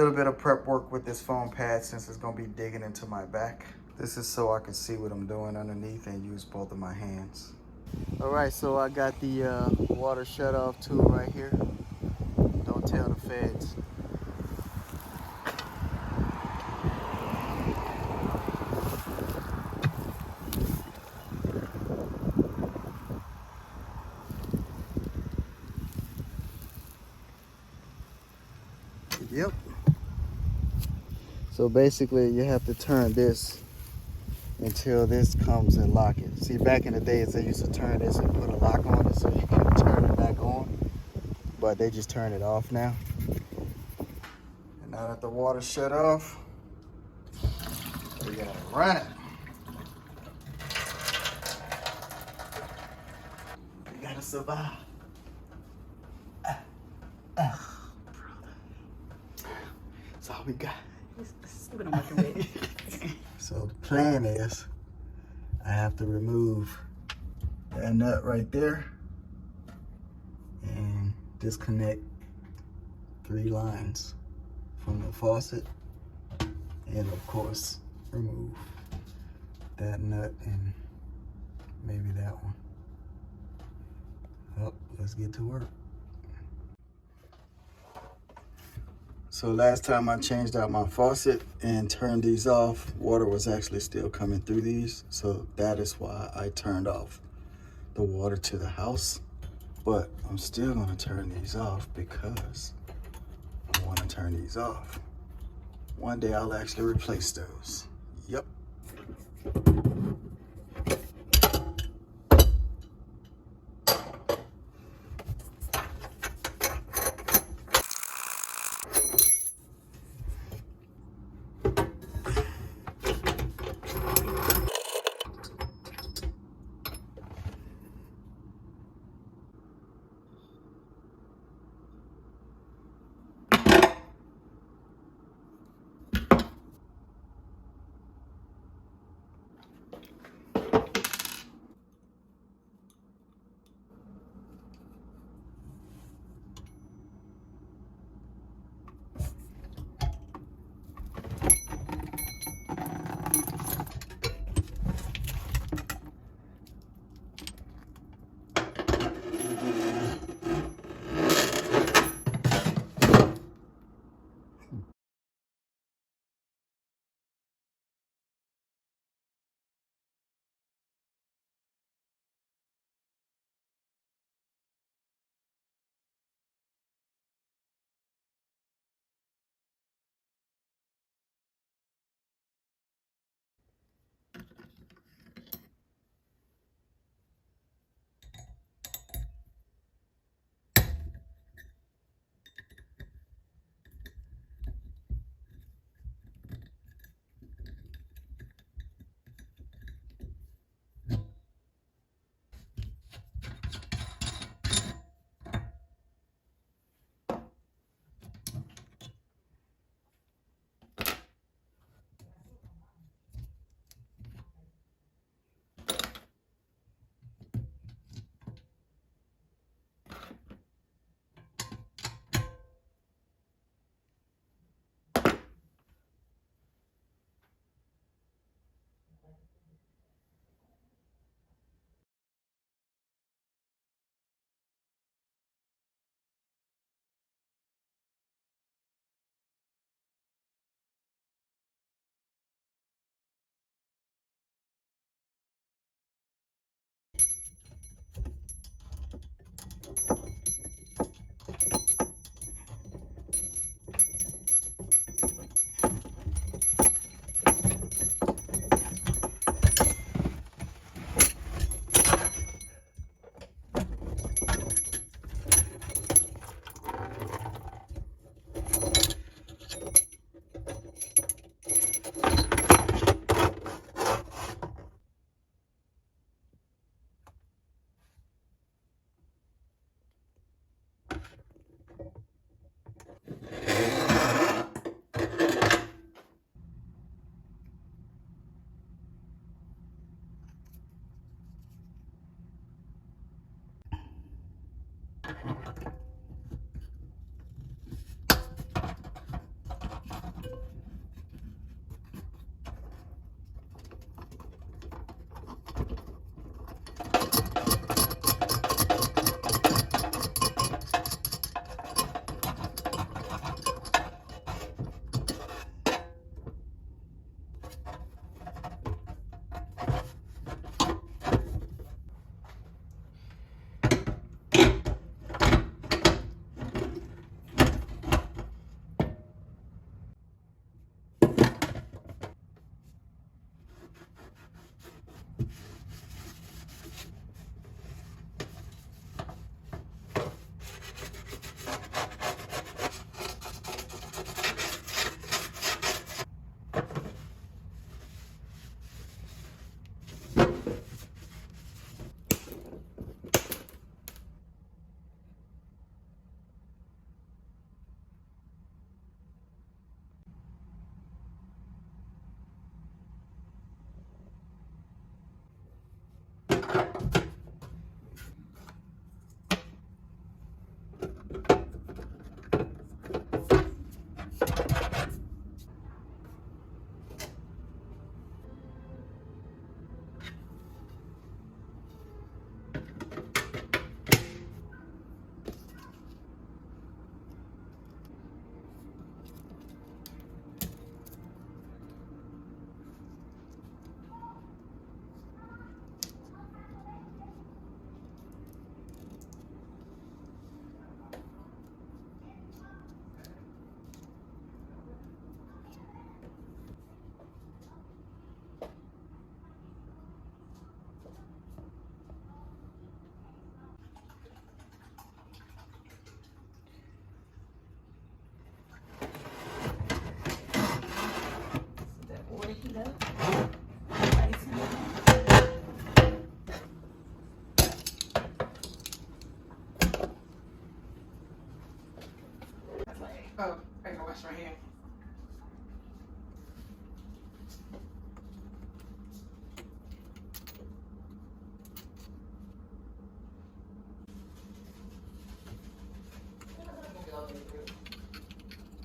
little bit of prep work with this foam pad since it's gonna be digging into my back. This is so I can see what I'm doing underneath and use both of my hands. All right, so I got the water shut off tool right here. Don't tell the feds. Yep. So basically you have to turn this until this comes and lock it. See, back in the days they used to turn this and put a lock on it so you can turn it back on, but they just turn it off now. And now that the water's shut off, we gotta run it. We gotta survive. Brother. That's all we got. So the plan is I have to remove that nut right there and disconnect 3 lines from the faucet, and of course remove that nut and maybe that one. Well, let's get to work. So last time I changed out my faucet and turned these off, water was actually still coming through these. So that is why I turned off the water to the house. But I'm still gonna turn these off because I wanna turn these off. One day I'll actually replace those. Yep. Oh, I gotta wash my hands.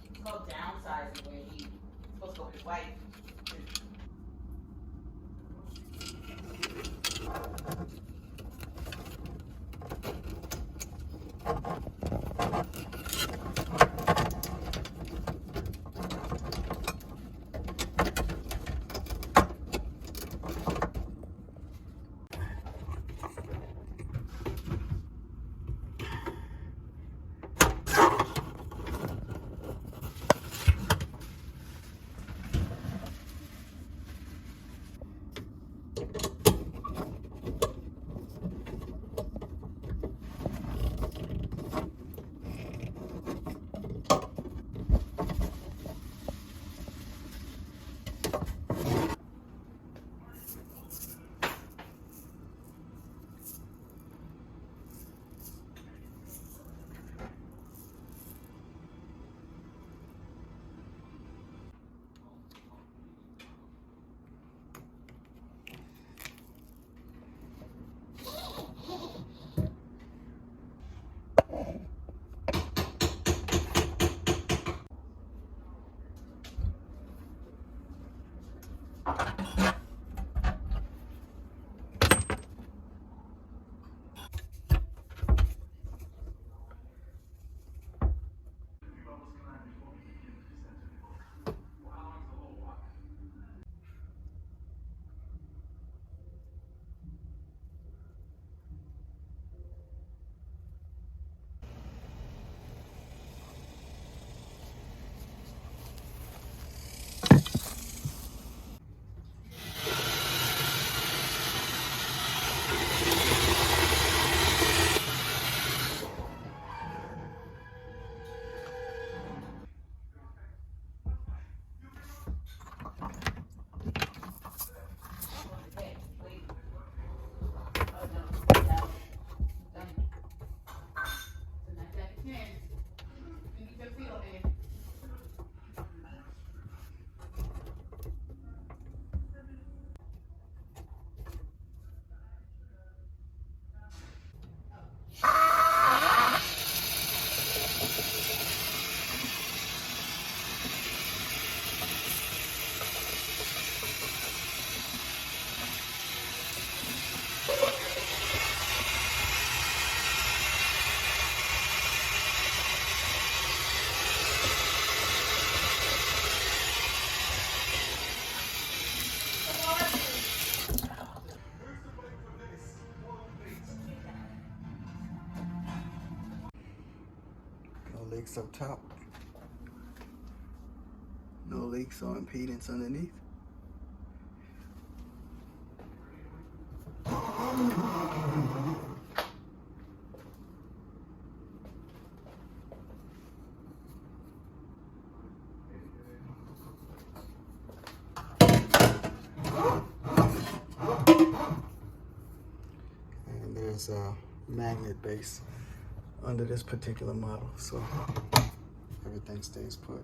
It's called downsizing when he's supposed to go with his wife. No leaks up top. No leaks or impedance underneath. And there's a magnet base under this particular model, so everything stays put.